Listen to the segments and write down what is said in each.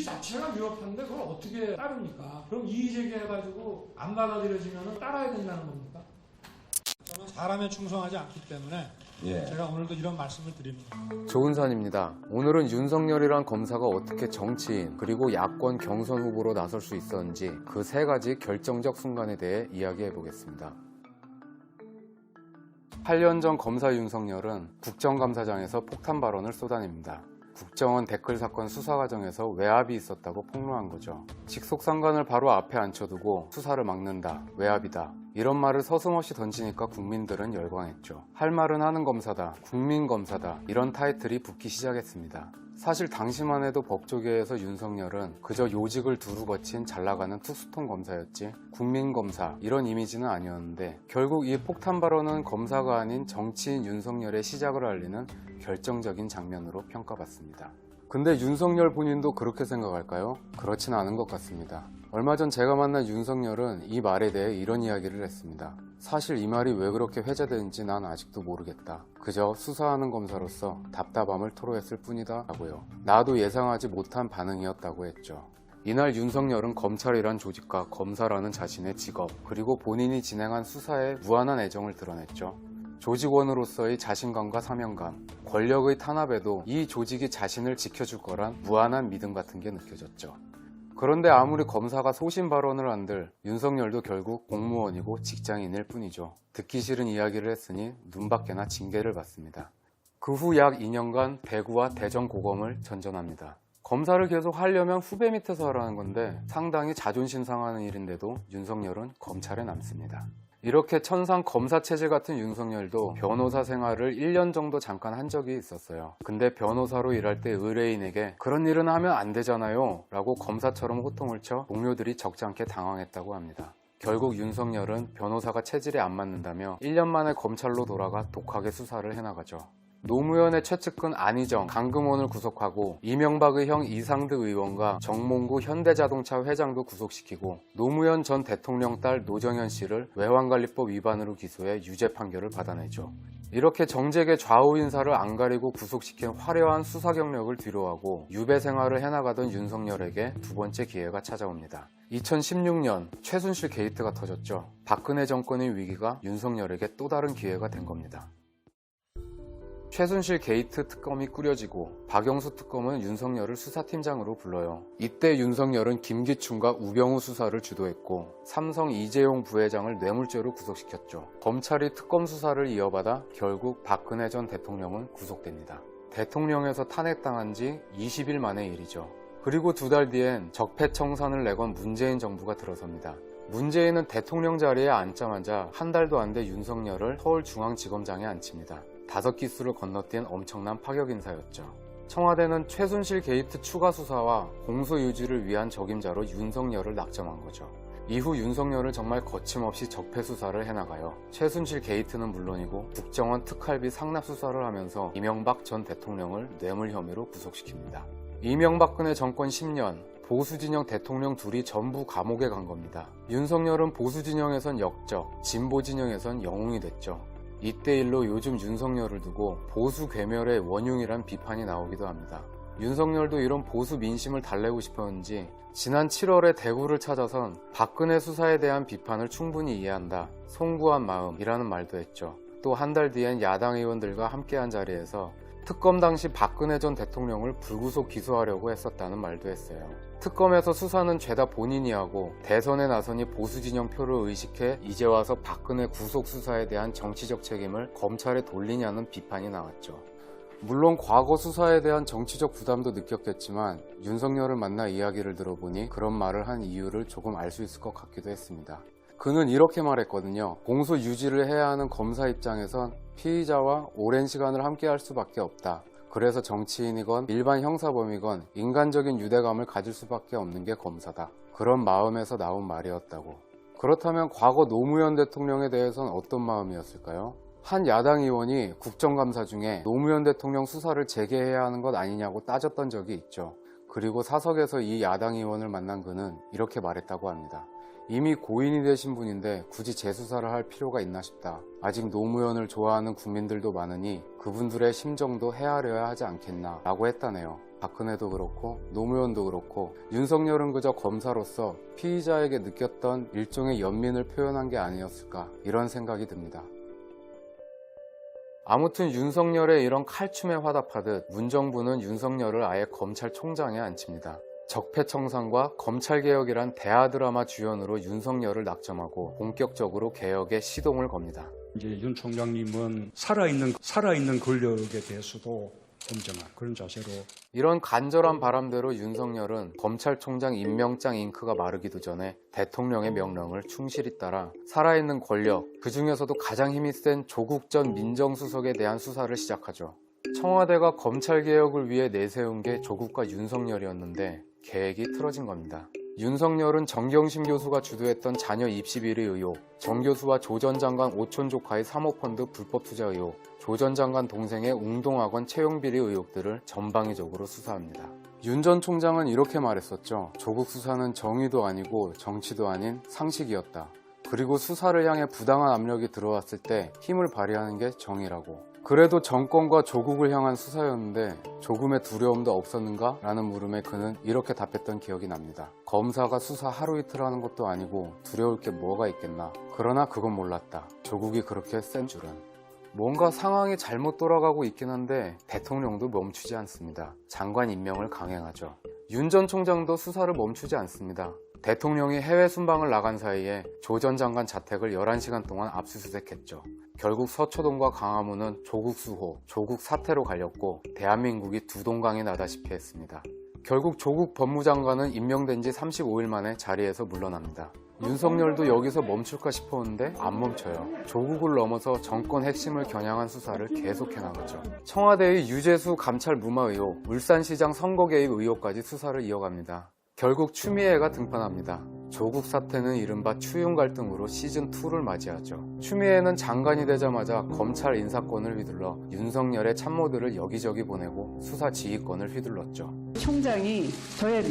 자체가 위협한데 그걸 어떻게 따릅니까? 그럼 이의제기해가지고 안 받아들여지면 따라야 된다는 겁니까? 저는 사람에 충성하지 않기 때문에 제가 오늘도 이런 말씀을 드립니다. 조은산입니다. 오늘은 윤석열이란 검사가 어떻게 정치인 그리고 야권 경선 후보로 나설 수 있었는지 그 세 가지 결정적 순간에 대해 이야기해 보겠습니다. 8년 전 검사 윤석열은 국정감사장에서 폭탄 발언을 쏟아냅니다. 국정원 댓글 사건 수사 과정에서 외압이 있었다고 폭로한 거죠. 직속상관을 바로 앞에 앉혀두고 수사를 막는다, 외압이다 이런 말을 서슴없이 던지니까 국민들은 열광했죠. 할 말은 하는 검사다, 국민검사다 이런 타이틀이 붙기 시작했습니다. 사실 당시만 해도 법조계에서 윤석열은 그저 요직을 두루 거친 잘나가는 투스톤 검사였지 국민검사 이런 이미지는 아니었는데 결국 이 폭탄 발언은 검사가 아닌 정치인 윤석열의 시작을 알리는 결정적인 장면으로 평가받습니다. 근데 윤석열 본인도 그렇게 생각할까요? 그렇진 않은 것 같습니다. 얼마 전 제가 만난 윤석열은 이 말에 대해 이런 이야기를 했습니다. 사실 이 말이 왜 그렇게 회자되는지 난 아직도 모르겠다. 그저 수사하는 검사로서 답답함을 토로했을 뿐이다 라고요. 나도 예상하지 못한 반응이었다고 했죠. 이날 윤석열은 검찰이란 조직과 검사라는 자신의 직업 그리고 본인이 진행한 수사에 무한한 애정을 드러냈죠. 조직원으로서의 자신감과 사명감, 권력의 탄압에도 이 조직이 자신을 지켜줄 거란 무한한 믿음 같은 게 느껴졌죠. 그런데 아무리 검사가 소신 발언을 한들 윤석열도 결국 공무원이고 직장인일 뿐이죠. 듣기 싫은 이야기를 했으니 눈밖에나 징계를 받습니다. 그 후 약 2년간 대구와 대전 고검을 전전합니다. 검사를 계속 하려면 후배 밑에서 하라는 건데 상당히 자존심 상하는 일인데도 윤석열은 검찰에 남습니다. 이렇게 천상 검사 체제 같은 윤석열도 변호사 생활을 1년 정도 잠깐 한 적이 있었어요. 근데 변호사로 일할 때 의뢰인에게 그런 일은 하면 안 되잖아요 라고 검사처럼 호통을 쳐 동료들이 적잖게 당황했다고 합니다. 결국 윤석열은 변호사가 체질에 안 맞는다며 1년 만에 검찰로 돌아가 독하게 수사를 해나가죠. 노무현의 최측근 안희정, 강금원을 구속하고 이명박의 형 이상득 의원과 정몽구 현대자동차 회장도 구속시키고 노무현 전 대통령 딸 노정현 씨를 외환관리법 위반으로 기소해 유죄 판결을 받아내죠. 이렇게 정재계 좌우 인사를 안 가리고 구속시킨 화려한 수사 경력을 뒤로하고 유배 생활을 해나가던 윤석열에게 두 번째 기회가 찾아옵니다. 2016년 최순실 게이트가 터졌죠. 박근혜 정권의 위기가 윤석열에게 또 다른 기회가 된 겁니다. 최순실 게이트 특검이 꾸려지고 박영수 특검은 윤석열을 수사팀장으로 불러요. 이때 윤석열은 김기춘과 우병우 수사를 주도했고 삼성 이재용 부회장을 뇌물죄로 구속시켰죠. 검찰이 특검 수사를 이어받아 결국 박근혜 전 대통령은 구속됩니다. 대통령에서 탄핵당한 지 20일 만의 일이죠. 그리고 두 달 뒤엔 적폐청산을 내건 문재인 정부가 들어섭니다. 문재인은 대통령 자리에 앉자마자 한 달도 안 돼 윤석열을 서울중앙지검장에 앉힙니다. 5기수를 건너뛴 엄청난 파격 인사였죠. 청와대는 최순실 게이트 추가 수사와 공소 유지를 위한 적임자로 윤석열을 낙점한 거죠. 이후 윤석열은 정말 거침없이 적폐 수사를 해나가요. 최순실 게이트는 물론이고 국정원 특활비 상납 수사를 하면서 이명박 전 대통령을 뇌물 혐의로 구속시킵니다. 이명박근혜 정권 10년 보수진영 대통령 둘이 전부 감옥에 간 겁니다. 윤석열은 보수진영에선 역적, 진보진영에선 영웅이 됐죠. 이때 일로 요즘 윤석열을 두고 보수 괴멸의 원흉이란 비판이 나오기도 합니다. 윤석열도 이런 보수 민심을 달래고 싶었는지 지난 7월에 대구를 찾아선 박근혜 수사에 대한 비판을 충분히 이해한다, 송구한 마음이라는 말도 했죠. 또 한 달 뒤엔 야당 의원들과 함께한 자리에서 특검 당시 박근혜 전 대통령을 불구속 기소하려고 했었다는 말도 했어요. 특검에서 수사는 죄다 본인이 하고 대선에 나서니 보수진영 표를 의식해 이제 와서 박근혜 구속 수사에 대한 정치적 책임을 검찰에 돌리냐는 비판이 나왔죠. 물론 과거 수사에 대한 정치적 부담도 느꼈겠지만 윤석열을 만나 이야기를 들어보니 그런 말을 한 이유를 조금 알 수 있을 것 같기도 했습니다. 그는 이렇게 말했거든요. 공소 유지를 해야 하는 검사 입장에선 피의자와 오랜 시간을 함께 할 수밖에 없다. 그래서 정치인이건 일반 형사범이건 인간적인 유대감을 가질 수밖에 없는 게 검사다. 그런 마음에서 나온 말이었다고. 그렇다면 과거 노무현 대통령에 대해서는 어떤 마음이었을까요? 한 야당 의원이 국정감사 중에 노무현 대통령 수사를 재개해야 하는 것 아니냐고 따졌던 적이 있죠. 그리고 사석에서 이 야당 의원을 만난 그는 이렇게 말했다고 합니다. 이미 고인이 되신 분인데 굳이 재수사를 할 필요가 있나 싶다. 아직 노무현을 좋아하는 국민들도 많으니 그분들의 심정도 헤아려야 하지 않겠나 라고 했다네요. 박근혜도 그렇고 노무현도 그렇고 윤석열은 그저 검사로서 피의자에게 느꼈던 일종의 연민을 표현한 게 아니었을까 이런 생각이 듭니다. 아무튼 윤석열의 이런 칼춤에 화답하듯 문정부는 윤석열을 아예 검찰총장에 앉힙니다. 적폐청산과 검찰개혁이란 대하드라마 주연으로 윤석열을 낙점하고 본격적으로 개혁에 시동을 겁니다. 이제 윤 총장님은 살아있는 권력에 대해서도 공정한 그런 자세로 이런 간절한 바람대로 윤석열은 검찰총장 임명장 잉크가 마르기도 전에 대통령의 명령을 충실히 따라 살아있는 권력, 그 중에서도 가장 힘이 센 조국 전 민정수석에 대한 수사를 시작하죠. 청와대가 검찰개혁을 위해 내세운 게 조국과 윤석열이었는데 계획이 틀어진 겁니다. 윤석열은 정경심 교수가 주도했던 자녀 입시 비리 의혹, 정 교수와 조 전 장관 오촌 조카의 사모펀드 불법 투자 의혹, 조 전 장관 동생의 웅동학원 채용 비리 의혹들을 전방위적으로 수사합니다. 윤 전 총장은 이렇게 말했었죠. 조국 수사는 정의도 아니고 정치도 아닌 상식이었다. 그리고 수사를 향해 부당한 압력이 들어왔을 때 힘을 발휘하는 게 정의라고. 그래도 정권과 조국을 향한 수사였는데 조금의 두려움도 없었는가? 라는 물음에 그는 이렇게 답했던 기억이 납니다. 검사가 수사 하루 이틀 하는 것도 아니고 두려울 게 뭐가 있겠나. 그러나 그건 몰랐다. 조국이 그렇게 센 줄은. 뭔가 상황이 잘못 돌아가고 있긴 한데 대통령도 멈추지 않습니다. 장관 임명을 강행하죠. 윤 전 총장도 수사를 멈추지 않습니다. 대통령이 해외 순방을 나간 사이에 조 전 장관 자택을 11시간 동안 압수수색했죠. 결국 서초동과 강화문은 조국 수호, 조국 사태로 갈렸고 대한민국이 두 동강이 나다시피 했습니다. 결국 조국 법무장관은 임명된 지 35일 만에 자리에서 물러납니다. 윤석열도 여기서 멈출까 싶었는데 안 멈춰요. 조국을 넘어서 정권 핵심을 겨냥한 수사를 계속해 나가죠. 청와대의 유재수 감찰 무마 의혹, 울산시장 선거 개입 의혹까지 수사를 이어갑니다. 결국 추미애가 등판합니다. 조국 사태는 이른바 추윤 갈등으로 시즌2를 맞이하죠. 추미애는 장관이 되자마자 검찰 인사권을 휘둘러 윤석열의 참모들을 여기저기 보내고 수사 지휘권을 휘둘렀죠. 총장이 저의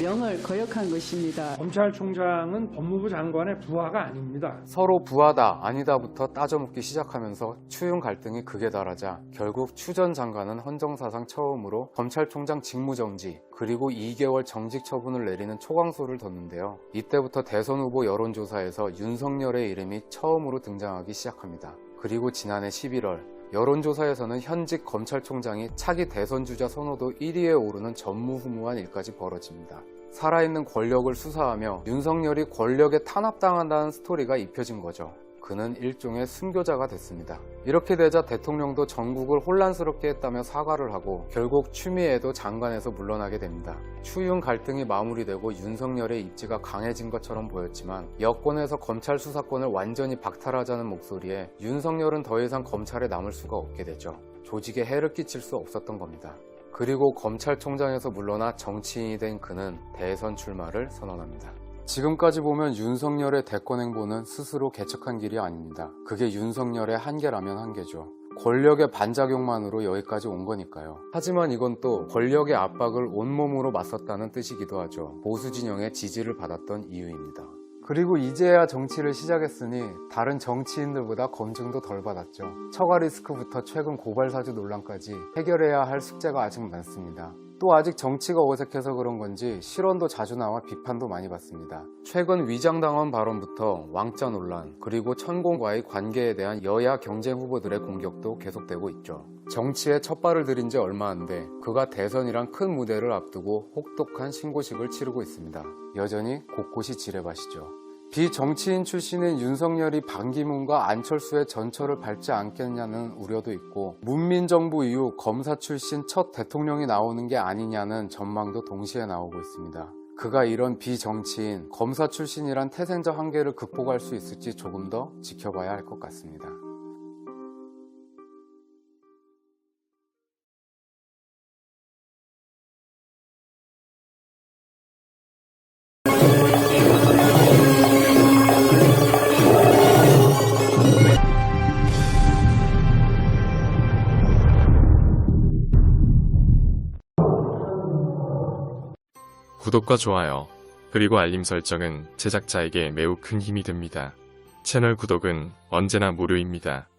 명을 거역한 것입니다. 검찰총장은 법무부 장관의 부하가 아닙니다. 서로 부하다 아니다부터 따져묻기 시작하면서 추윤 갈등이 극에 달하자 결국 추 전 장관은 헌정사상 처음으로 검찰총장 직무정지 그리고 2개월 정직 처분을 내리는 초강소를 뒀는데요. 이때부터 대선 후보 여론조사에서 윤석열의 이름이 처음으로 등장하기 시작합니다. 그리고 지난해 11월 여론조사에서는 현직 검찰총장이 차기 대선주자 선호도 1위에 오르는 전무후무한 일까지 벌어집니다. 살아있는 권력을 수사하며 윤석열이 권력에 탄압당한다는 스토리가 입혀진 거죠. 그는 일종의 순교자가 됐습니다. 이렇게 되자 대통령도 전국을 혼란스럽게 했다며 사과를 하고 결국 추미애도 장관에서 물러나게 됩니다. 추윤 갈등이 마무리되고 윤석열의 입지가 강해진 것처럼 보였지만 여권에서 검찰 수사권을 완전히 박탈하자는 목소리에 윤석열은 더 이상 검찰에 남을 수가 없게 되죠. 조직에 해를 끼칠 수 없었던 겁니다. 그리고 검찰총장에서 물러나 정치인이 된 그는 대선 출마를 선언합니다. 지금까지 보면 윤석열의 대권 행보는 스스로 개척한 길이 아닙니다. 그게 윤석열의 한계라면 한계죠. 권력의 반작용만으로 여기까지 온 거니까요. 하지만 이건 또 권력의 압박을 온몸으로 맞섰다는 뜻이기도 하죠. 보수 진영의 지지를 받았던 이유입니다. 그리고 이제야 정치를 시작했으니 다른 정치인들보다 검증도 덜 받았죠. 처가 리스크부터 최근 고발 사주 논란까지 해결해야 할 숙제가 아직 많습니다. 또 아직 정치가 어색해서 그런 건지 실언도 자주 나와 비판도 많이 받습니다. 최근 위장당원 발언부터 왕자 논란, 그리고 천공과의 관계에 대한 여야 경쟁 후보들의 공격도 계속되고 있죠. 정치에 첫 발을 들인 지 얼마 안 돼 그가 대선이란 큰 무대를 앞두고 혹독한 신고식을 치르고 있습니다. 여전히 곳곳이 지뢰밭이죠. 비정치인 출신인 윤석열이 반기문과 안철수의 전철을 밟지 않겠냐는 우려도 있고 문민정부 이후 검사 출신 첫 대통령이 나오는 게 아니냐는 전망도 동시에 나오고 있습니다. 그가 이런 비정치인, 검사 출신이란 태생적 한계를 극복할 수 있을지 조금 더 지켜봐야 할 것 같습니다. 구독과 좋아요 그리고 알림 설정은 제작자에게 매우 큰 힘이 됩니다. 채널 구독은 언제나 무료입니다.